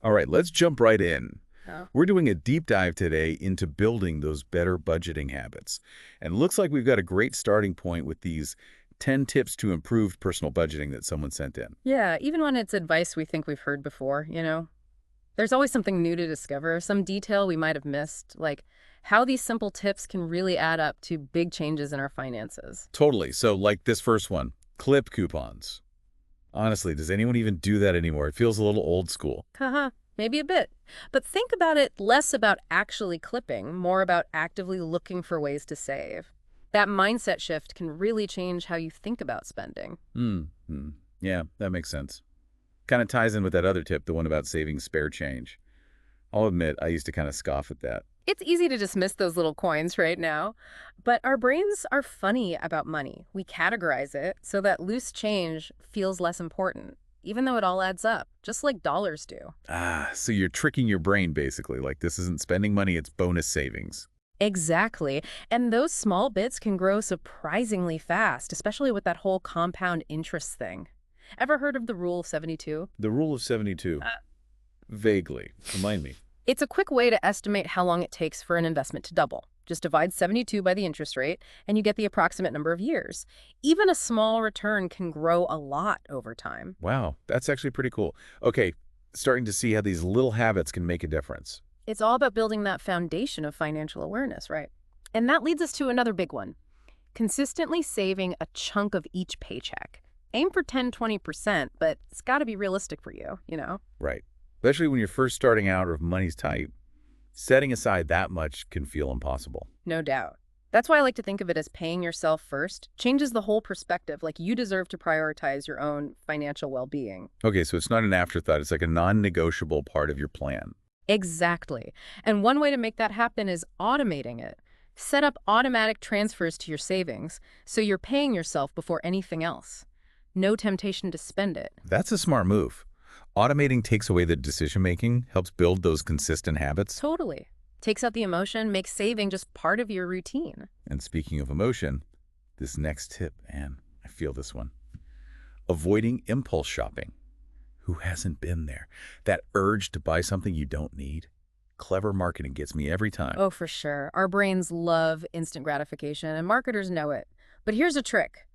All right, let's jump right in. Oh. We're doing a deep dive today into building those better budgeting habits. And looks like we've got a great starting point with these 10 tips to improve personal budgeting that someone sent in. Yeah, even when it's advice we think we've heard before. There's always something new to discover, some detail we might have missed, like how these simple tips can really add up to big changes in our finances. Totally. So like this first one, clip coupons. Honestly, does anyone even do that anymore? It feels a little old school. Haha, maybe a bit. But think about it less about actually clipping, more about actively looking for ways to save. That mindset shift can really change how you think about spending. Hmm. Yeah, that makes sense. Kind of ties in with that other tip, the one about saving spare change. I'll admit, I used to kind of scoff at that. It's easy to dismiss those little coins right now, but our brains are funny about money. We categorize it so that loose change feels less important, even though it all adds up, just like dollars do. Ah, so you're tricking your brain, basically. Like, this isn't spending money, it's bonus savings. Exactly. And those small bits can grow surprisingly fast, especially with that whole compound interest thing. Ever heard of the Rule of 72? The rule of 72. Vaguely. Remind me. It's a quick way to estimate how long it takes for an investment to double. Just divide 72 by the interest rate, and you get the approximate number of years. Even a small return can grow a lot over time. Wow, that's actually pretty cool. Okay, starting to see how these little habits can make a difference. It's all about building that foundation of financial awareness, right? And that leads us to another big one. Consistently saving a chunk of each paycheck. Aim for 10–20%, but it's got to be realistic for you. Right. Especially when you're first starting out or if money's tight. Setting aside that much can feel impossible. No doubt. That's why I like to think of it as paying yourself first. Changes the whole perspective, like you deserve to prioritize your own financial well-being. Okay, so it's not an afterthought. It's like a non-negotiable part of your plan. Exactly. And one way to make that happen is automating it. Set up automatic transfers to your savings so you're paying yourself before anything else. No temptation to spend it. That's a smart move. Automating takes away the decision-making, helps build those consistent habits. Totally. Takes out the emotion, makes saving just part of your routine. And speaking of emotion, this next tip, man, I feel this one. Avoiding impulse shopping. Who hasn't been there? That urge to buy something you don't need. Clever marketing gets me every time. Oh, for sure. Our brains love instant gratification, and marketers know it. But here's a trick.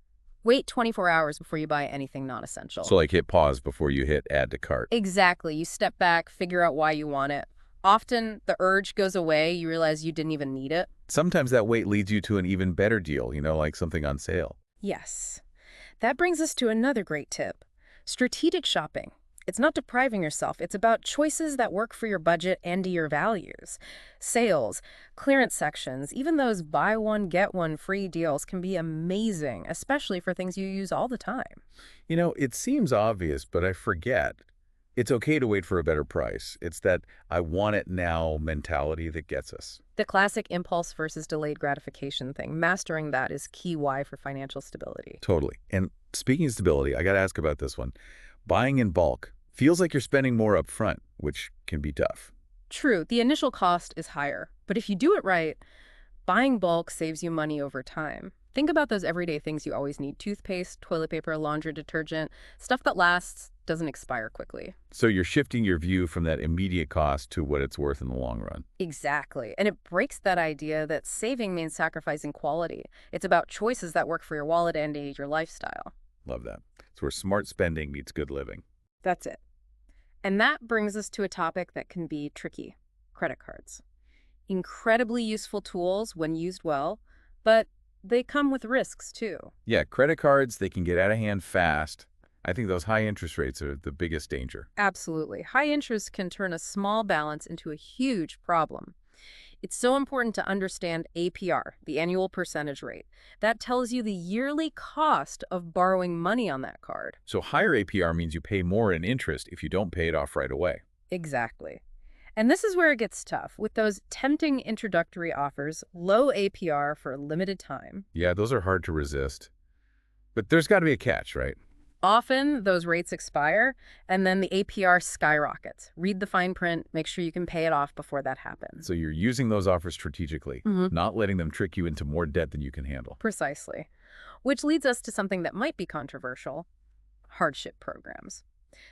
Wait 24 hours before you buy anything non-essential. So like hit pause before you hit add to cart. Exactly. You step back, figure out why you want it. Often, the urge goes away, you realize you didn't even need it. Sometimes that wait leads you to an even better deal, like something on sale. Yes. That brings us to another great tip. Strategic shopping. It's not depriving yourself. It's about choices that work for your budget and to your values. Sales, clearance sections, even those buy one, get one free deals can be amazing, especially for things you use all the time. It seems obvious, but I forget. It's okay to wait for a better price. It's that I want it now mentality that gets us. The classic impulse versus delayed gratification thing. Mastering that is key why for financial stability. Totally. And speaking of stability, I got to ask about this one. Buying in bulk feels like you're spending more up front, which can be tough. True, the initial cost is higher, but if you do it right, buying bulk saves you money over time. Think about those everyday things you always need: toothpaste, toilet paper, laundry detergent, stuff that lasts, doesn't expire quickly. So you're shifting your view from that immediate cost to what it's worth in the long run. Exactly. And it breaks that idea that saving means sacrificing quality. It's about choices that work for your wallet and your lifestyle. Love that. It's where smart spending meets good living. That's it. And that brings us to a topic that can be tricky: credit cards. Incredibly useful tools when used well, but they come with risks too. Yeah, credit cards, they can get out of hand fast. I think those high interest rates are the biggest danger. Absolutely. High interest can turn a small balance into a huge problem. It's so important to understand APR, the annual percentage rate. That tells you the yearly cost of borrowing money on that card. So higher APR means you pay more in interest if you don't pay it off right away. Exactly. And this is where it gets tough. With those tempting introductory offers, low APR for a limited time, Yeah, those are hard to resist. But there's got to be a catch, right? often those rates expire and then the APR skyrockets. Read the fine print, make sure you can pay it off before that happens. So you're using those offers strategically, not letting them trick you into more debt than you can handle. Precisely. Which leads us to something that might be controversial: hardship programs.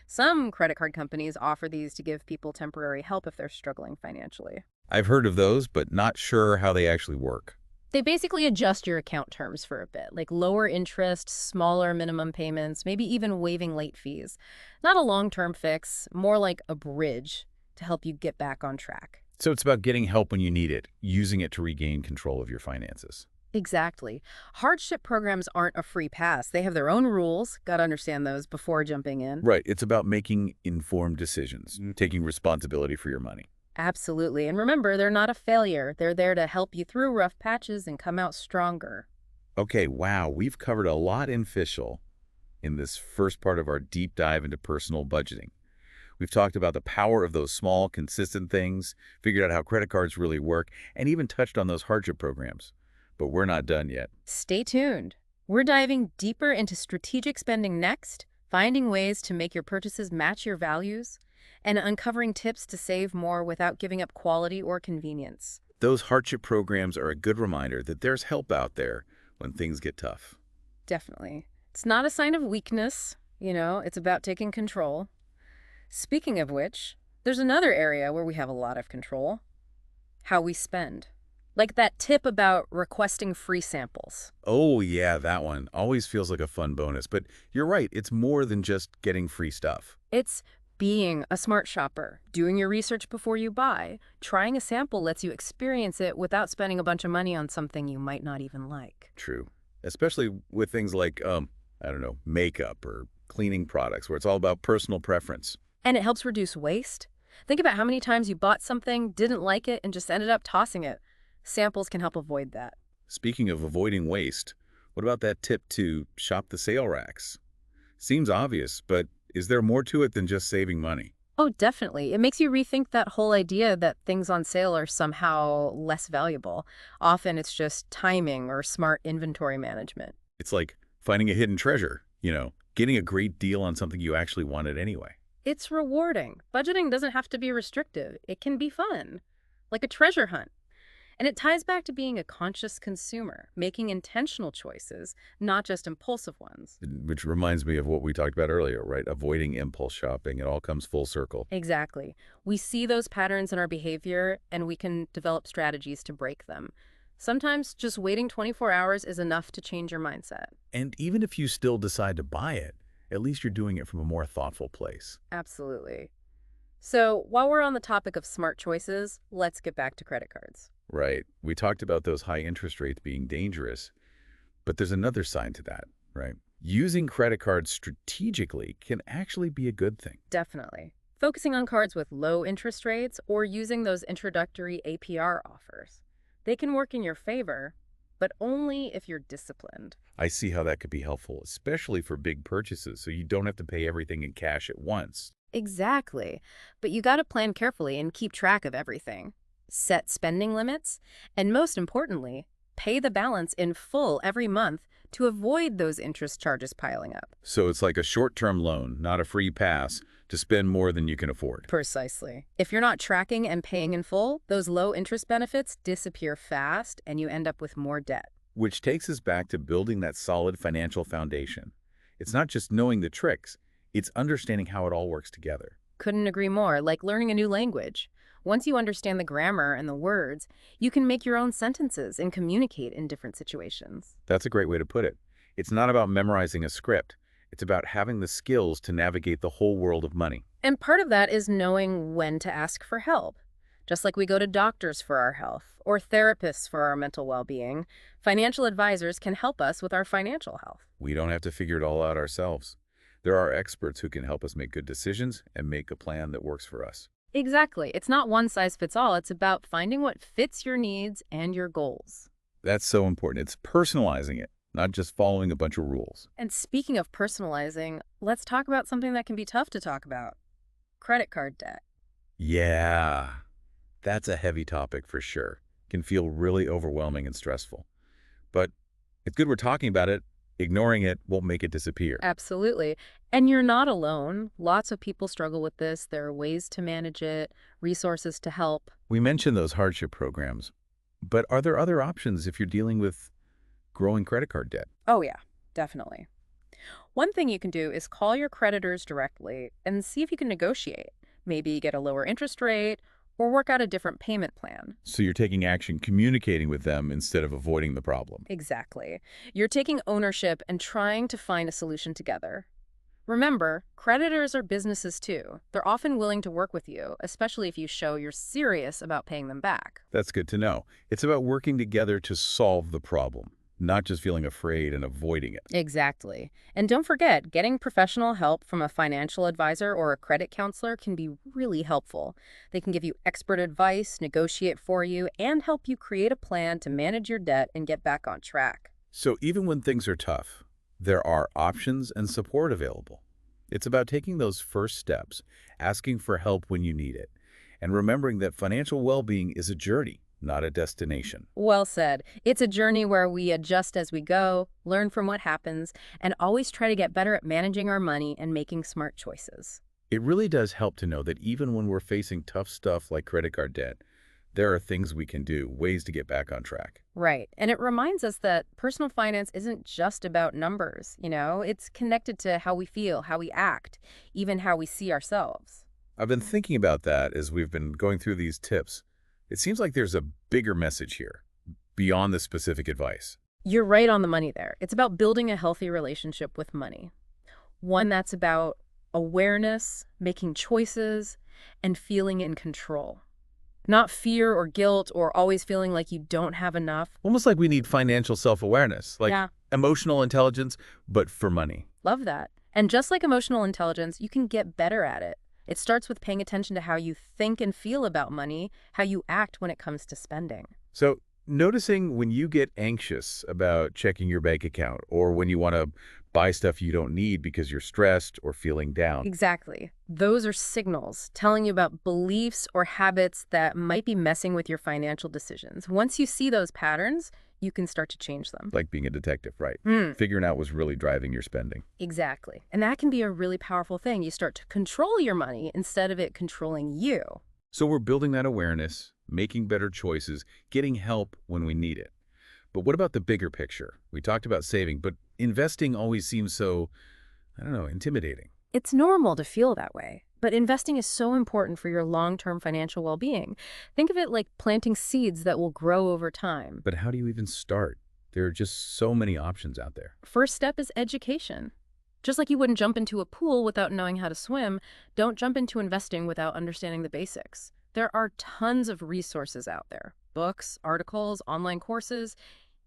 Some credit card companies offer these to give people temporary help if they're struggling financially. I've heard of those, but not sure how they actually work. They basically adjust your account terms for a bit, like lower interest, smaller minimum payments, maybe even waiving late fees. Not a long-term fix, more like a bridge to help you get back on track. So it's about getting help when you need it, using it to regain control of your finances. Exactly. Hardship programs aren't a free pass. They have their own rules. Got to understand those before jumping in. Right. It's about making informed decisions, taking responsibility for your money. Absolutely. And remember, they're not a failure. They're there to help you through rough patches and come out stronger. Okay, wow, we've covered a lot in Fishel in this first part of our deep dive into personal budgeting. We've talked about the power of those small, consistent things, figured out how credit cards really work, and even touched on those hardship programs. But we're not done yet. Stay tuned. We're diving deeper into strategic spending next, finding ways to make your purchases match your values, and uncovering tips to save more without giving up quality or convenience. Those hardship programs are a good reminder that there's help out there when things get tough. Definitely. It's not a sign of weakness, it's about taking control. Speaking of which, there's another area where we have a lot of control: how we spend. Like that tip about requesting free samples. Oh, yeah, that one always feels like a fun bonus. But you're right, it's more than just getting free stuff. It's being a smart shopper, doing your research before you buy. Trying a sample lets you experience it without spending a bunch of money on something you might not even like. True. Especially with things like, I don't know, makeup or cleaning products, where it's all about personal preference. And it helps reduce waste. Think about how many times you bought something, didn't like it, and just ended up tossing it. Samples can help avoid that. Speaking of avoiding waste, what about that tip to shop the sale racks? Seems obvious, but is there more to it than just saving money? Oh, definitely. It makes you rethink that whole idea that things on sale are somehow less valuable. Often it's just timing or smart inventory management. It's like finding a hidden treasure, getting a great deal on something you actually wanted anyway. It's rewarding. Budgeting doesn't have to be restrictive. It can be fun, like a treasure hunt. And it ties back to being a conscious consumer, making intentional choices, not just impulsive ones. Which reminds me of what we talked about earlier, right? Avoiding impulse shopping. It all comes full circle. Exactly. We see those patterns in our behavior, and we can develop strategies to break them. Sometimes just waiting 24 hours is enough to change your mindset. And even if you still decide to buy it, at least you're doing it from a more thoughtful place. Absolutely. So while we're on the topic of smart choices, let's get back to credit cards. Right. We talked about those high interest rates being dangerous, but there's another side to that, right? Using credit cards strategically can actually be a good thing. Definitely. Focusing on cards with low interest rates or using those introductory APR offers. They can work in your favor, but only if you're disciplined. I see how that could be helpful, especially for big purchases, so you don't have to pay everything in cash at once. Exactly. But you got to plan carefully and keep track of everything. Set spending limits, and most importantly, pay the balance in full every month to avoid those interest charges piling up. So it's like a short-term loan, not a free pass, to spend more than you can afford. Precisely. If you're not tracking and paying in full, those low interest benefits disappear fast and you end up with more debt. Which takes us back to building that solid financial foundation. It's not just knowing the tricks, it's understanding how it all works together. Couldn't agree more, like learning a new language. Once you understand the grammar and the words, you can make your own sentences and communicate in different situations. That's a great way to put it. It's not about memorizing a script. It's about having the skills to navigate the whole world of money. And part of that is knowing when to ask for help. Just like we go to doctors for our health or therapists for our mental well-being, financial advisors can help us with our financial health. We don't have to figure it all out ourselves. There are experts who can help us make good decisions and make a plan that works for us. Exactly. It's not one size fits all. It's about finding what fits your needs and your goals. That's so important. It's personalizing it, not just following a bunch of rules. And speaking of personalizing, let's talk about something that can be tough to talk about: credit card debt. Yeah, that's a heavy topic for sure. Can feel really overwhelming and stressful. But it's good we're talking about it. Ignoring it won't make it disappear. Absolutely. And you're not alone. Lots of people struggle with this. There are ways to manage it, resources to help. We mentioned those hardship programs, but are there other options if you're dealing with growing credit card debt? Oh, yeah, definitely. One thing you can do is call your creditors directly and see if you can negotiate. Maybe get a lower interest rate or work out a different payment plan. So you're taking action, communicating with them instead of avoiding the problem. Exactly. You're taking ownership and trying to find a solution together. Remember, creditors are businesses too. They're often willing to work with you, especially if you show you're serious about paying them back. That's good to know. It's about working together to solve the problem, not just feeling afraid and avoiding it. Exactly. And don't forget, getting professional help from a financial advisor or a credit counselor can be really helpful. They can give you expert advice, negotiate for you, and help you create a plan to manage your debt and get back on track. So even when things are tough, there are options and support available. It's about taking those first steps, asking for help when you need it, and remembering that financial well-being is a journey, not a destination. Well said. It's a journey where we adjust as we go, learn from what happens, and always try to get better at managing our money and making smart choices. It really does help to know that even when we're facing tough stuff like credit card debt, there are things we can do, ways to get back on track. Right. And it reminds us that personal finance isn't just about numbers, it's connected to how we feel, how we act, even how we see ourselves. I've been thinking about that as we've been going through these tips. It seems like there's a bigger message here, beyond the specific advice. You're right on the money there. It's about building a healthy relationship with money. One that's about awareness, making choices, and feeling in control. Not fear or guilt or always feeling like you don't have enough. Almost like we need financial self-awareness, like Yeah. emotional intelligence, but for money. Love that. And just like emotional intelligence, you can get better at it. It starts with paying attention to how you think and feel about money, how you act when it comes to spending. So noticing when you get anxious about checking your bank account or when you want to buy stuff you don't need because you're stressed or feeling down. Exactly. Those are signals telling you about beliefs or habits that might be messing with your financial decisions. Once you see those patterns, you can start to change them. Like being a detective, right? Hmm. Figuring out what's really driving your spending. Exactly. And that can be a really powerful thing. You start to control your money instead of it controlling you. So we're building that awareness, making better choices, getting help when we need it. But what about the bigger picture? We talked about saving, but investing always seems so, intimidating. It's normal to feel that way, but investing is so important for your long-term financial well-being. Think of it like planting seeds that will grow over time. But how do you even start? There are just so many options out there. First step is education. Just like you wouldn't jump into a pool without knowing how to swim, don't jump into investing without understanding the basics. There are tons of resources out there. Books, articles, online courses,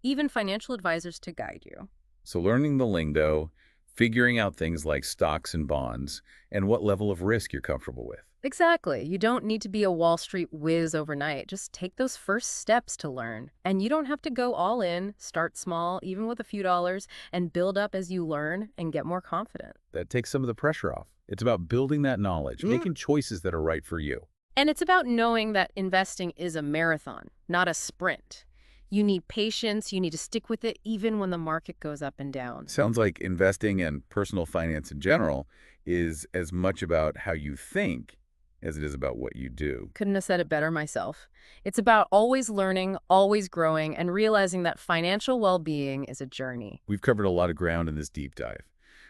even financial advisors to guide you. So learning the lingo, figuring out things like stocks and bonds, and what level of risk you're comfortable with. Exactly. You don't need to be a Wall Street whiz overnight. Just take those first steps to learn. And you don't have to go all in. Start small, even with a few dollars, and build up as you learn and get more confident. That takes some of the pressure off. It's about building that knowledge, making choices that are right for you. And it's about knowing that investing is a marathon, not a sprint. You need patience. You need to stick with it even when the market goes up and down. Sounds like investing and personal finance in general is as much about how you think as it is about what you do. Couldn't have said it better myself. It's about always learning, always growing, and realizing that financial well-being is a journey. We've covered a lot of ground in this deep dive,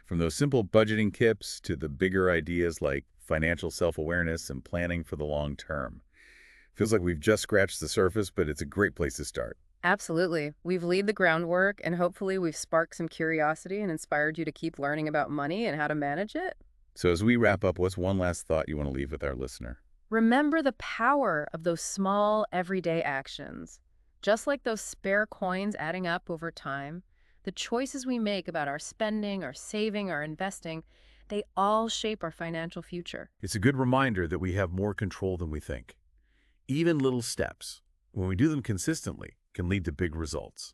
from those simple budgeting tips to the bigger ideas like financial self-awareness and planning for the long term. Feels like we've just scratched the surface, but it's a great place to start. Absolutely. We've laid the groundwork, and hopefully we've sparked some curiosity and inspired you to keep learning about money and how to manage it. So as we wrap up, what's one last thought you want to leave with our listener? Remember the power of those small, everyday actions. Just like those spare coins adding up over time, the choices we make about our spending, our saving, our investing, they all shape our financial future. It's a good reminder that we have more control than we think. Even little steps, when we do them consistently, can lead to big results.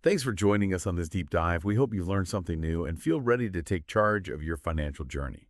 Thanks for joining us on this deep dive. We hope you've learned something new and feel ready to take charge of your financial journey.